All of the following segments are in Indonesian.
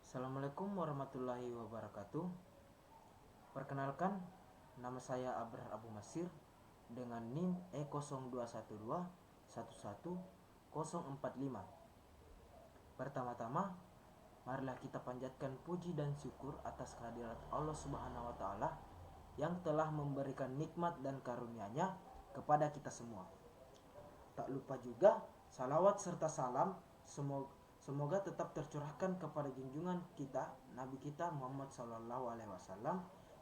Assalamualaikum warahmatullahi wabarakatuh. Perkenalkan, nama saya Abrar Abu Masir dengan NIM E0212111045. Pertama-tama, marilah kita panjatkan puji dan syukur atas kehadirat Allah Subhanahu wa taala yang telah memberikan nikmat dan karunia-Nya kepada kita semua. Tak lupa juga salawat serta salam semoga tetap tercurahkan kepada junjungan kita, Nabi kita Muhammad SAW,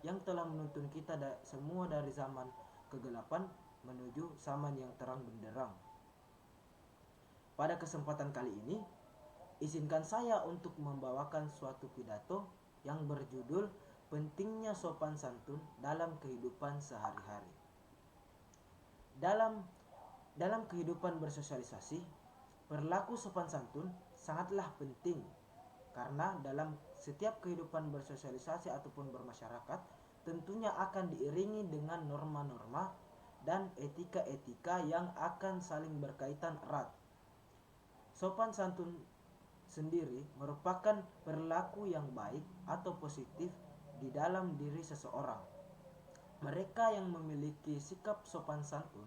yang telah menuntun kita semua dari zaman kegelapan menuju zaman yang terang benderang. Pada kesempatan kali ini, izinkan saya untuk membawakan suatu pidato yang berjudul Pentingnya Sopan Santun dalam Kehidupan Sehari-hari. Dalam kehidupan bersosialisasi, perilaku sopan santun sangatlah penting karena dalam setiap kehidupan bersosialisasi ataupun bermasyarakat tentunya akan diiringi dengan norma-norma dan etika-etika yang akan saling berkaitan erat. Sopan santun sendiri merupakan perilaku yang baik atau positif di dalam diri seseorang. Mereka yang memiliki sikap sopan santun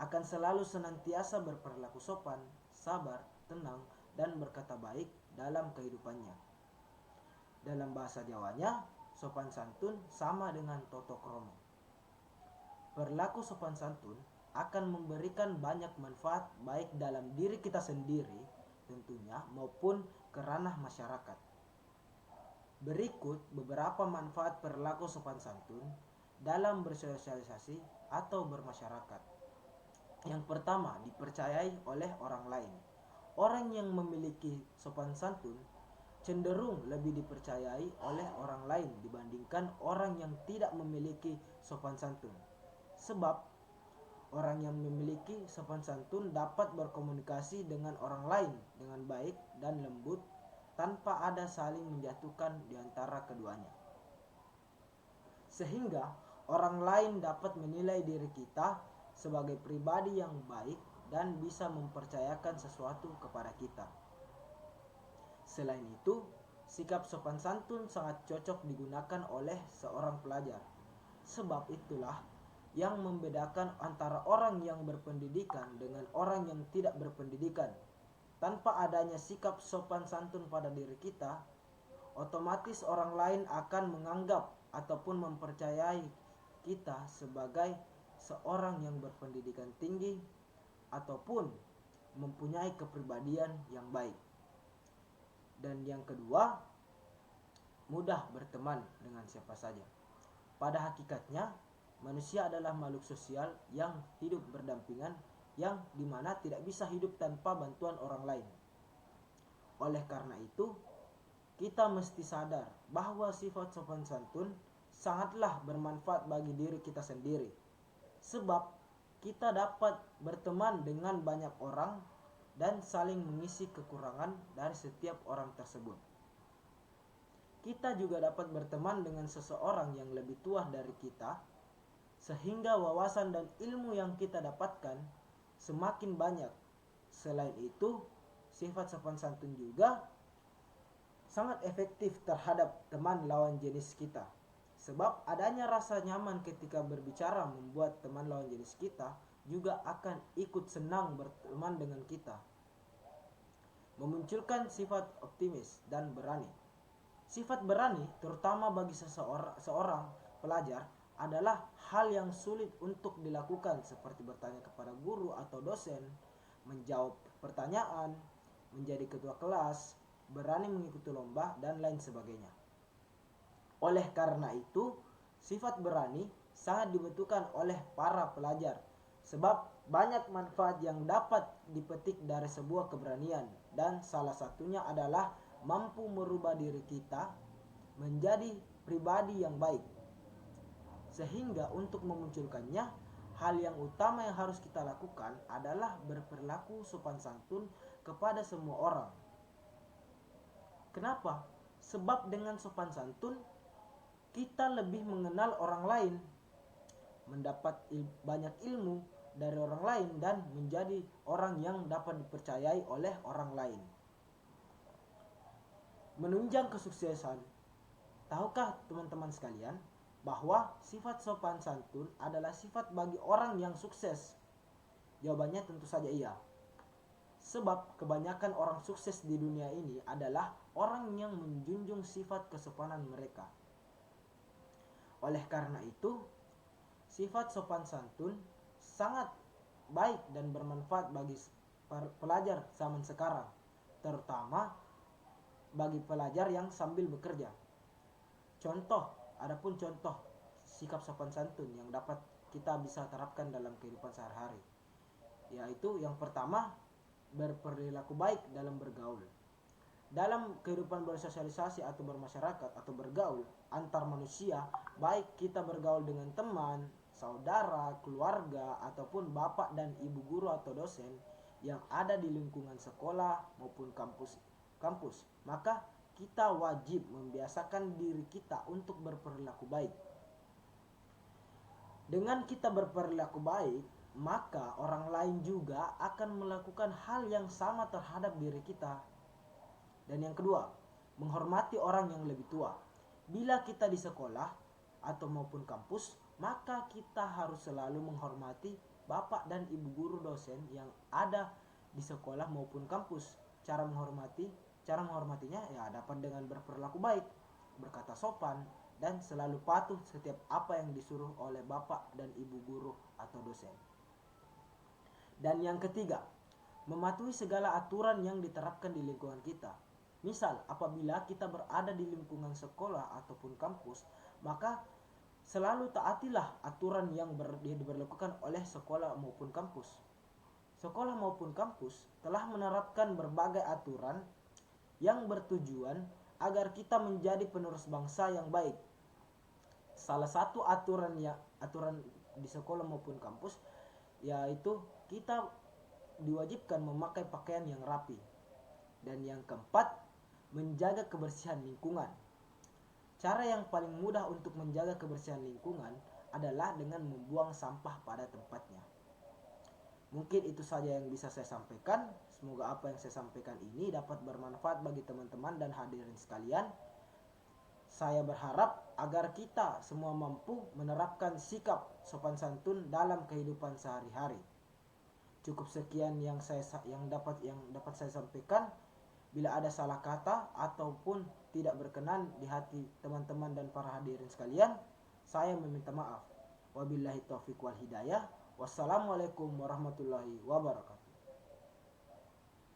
akan selalu senantiasa berperilaku sopan, sabar, tenang, dan berkata baik dalam kehidupannya. Dalam bahasa Jawanya, sopan santun sama dengan toto kromo. Perilaku sopan santun akan memberikan banyak manfaat baik dalam diri kita sendiri tentunya maupun ke ranah masyarakat. Berikut beberapa manfaat perilaku sopan santun dalam bersosialisasi atau bermasyarakat. Yang pertama, dipercayai oleh orang lain. Orang yang memiliki sopan santun cenderung lebih dipercayai oleh orang lain dibandingkan orang yang tidak memiliki sopan santun. Sebab orang yang memiliki sopan santun dapat berkomunikasi dengan orang lain dengan baik dan lembut tanpa ada saling menjatuhkan di antara keduanya. Sehingga orang lain dapat menilai diri kita sebagai pribadi yang baik dan bisa mempercayakan sesuatu kepada kita. Selain itu, sikap sopan santun sangat cocok digunakan oleh seorang pelajar. Sebab itulah yang membedakan antara orang yang berpendidikan dengan orang yang tidak berpendidikan. Tanpa adanya sikap sopan santun pada diri kita, otomatis orang lain akan menganggap ataupun mempercayai kita sebagai seorang yang berpendidikan tinggi ataupun mempunyai kepribadian yang baik. Dan yang kedua, mudah berteman dengan siapa saja. Pada hakikatnya, manusia adalah makhluk sosial yang hidup berdampingan, yang dimana tidak bisa hidup tanpa bantuan orang lain. Oleh karena itu, kita mesti sadar bahwa sifat sopan santun sangatlah bermanfaat bagi diri kita sendiri. Sebab kita dapat berteman dengan banyak orang dan saling mengisi kekurangan dari setiap orang tersebut. Kita juga dapat berteman dengan seseorang yang lebih tua dari kita, sehingga wawasan dan ilmu yang kita dapatkan semakin banyak. Selain itu, sifat sopan santun juga sangat efektif terhadap teman lawan jenis kita. Sebab adanya rasa nyaman ketika berbicara membuat teman lawan jenis kita juga akan ikut senang berteman dengan kita. Memunculkan sifat optimis dan berani. Sifat berani terutama bagi seorang pelajar adalah hal yang sulit untuk dilakukan, seperti bertanya kepada guru atau dosen, menjawab pertanyaan, menjadi ketua kelas, berani mengikuti lomba, dan lain sebagainya. Oleh karena itu, sifat berani sangat dibutuhkan oleh para pelajar, sebab banyak manfaat yang dapat dipetik dari sebuah keberanian, dan salah satunya adalah mampu merubah diri kita menjadi pribadi yang baik. Sehingga untuk memunculkannya, hal yang utama yang harus kita lakukan adalah berperilaku sopan santun kepada semua orang. Kenapa? Sebab dengan sopan santun kita lebih mengenal orang lain, mendapat banyak ilmu dari orang lain, dan menjadi orang yang dapat dipercayai oleh orang lain. menunjang kesuksesan. Tahukah teman-teman sekalian bahwa sifat sopan santun adalah sifat bagi orang yang sukses? Jawabannya tentu saja iya. Sebab kebanyakan orang sukses di dunia ini adalah orang yang menjunjung sifat kesopanan mereka. Oleh karena itu, sifat sopan santun sangat baik dan bermanfaat bagi pelajar zaman sekarang, terutama bagi pelajar yang sambil bekerja. Adapun contoh sikap sopan santun yang dapat kita bisa terapkan dalam kehidupan sehari-hari, yaitu yang pertama, berperilaku baik dalam bergaul. Dalam kehidupan bersosialisasi atau bermasyarakat atau bergaul antar manusia, baik kita bergaul dengan teman, saudara, keluarga, ataupun bapak dan ibu guru atau dosen yang ada di lingkungan sekolah maupun kampus, maka kita wajib membiasakan diri kita untuk berperilaku baik. Dengan kita berperilaku baik, maka orang lain juga akan melakukan hal yang sama terhadap diri kita. Dan yang kedua, menghormati orang yang lebih tua. Bila kita di sekolah atau maupun kampus, maka kita harus selalu menghormati bapak dan ibu guru dosen yang ada di sekolah maupun kampus. Cara menghormatinya ya dapat dengan berperilaku baik, berkata sopan, dan selalu patuh setiap apa yang disuruh oleh bapak dan ibu guru atau dosen. Dan yang ketiga, mematuhi segala aturan yang diterapkan di lingkungan kita. Misal, apabila kita berada di lingkungan sekolah ataupun kampus, maka selalu taatilah aturan yang diberlakukan oleh sekolah maupun kampus. Sekolah maupun kampus telah menerapkan berbagai aturan yang bertujuan agar kita menjadi penerus bangsa yang baik. Salah satu aturan di sekolah maupun kampus yaitu kita diwajibkan memakai pakaian yang rapi. Dan yang keempat, menjaga kebersihan lingkungan. Cara yang paling mudah untuk menjaga kebersihan lingkungan adalah dengan membuang sampah pada tempatnya. Mungkin itu saja yang bisa saya sampaikan. Semoga apa yang saya sampaikan ini dapat bermanfaat bagi teman-teman dan hadirin sekalian. Saya berharap agar kita semua mampu menerapkan sikap sopan santun dalam kehidupan sehari-hari. Cukup sekian yang dapat saya sampaikan. Bila ada salah kata ataupun tidak berkenan di hati teman-teman dan para hadirin sekalian, saya meminta maaf. Wabillahi taufiq wal hidayah. Wassalamualaikum warahmatullahi wabarakatuh.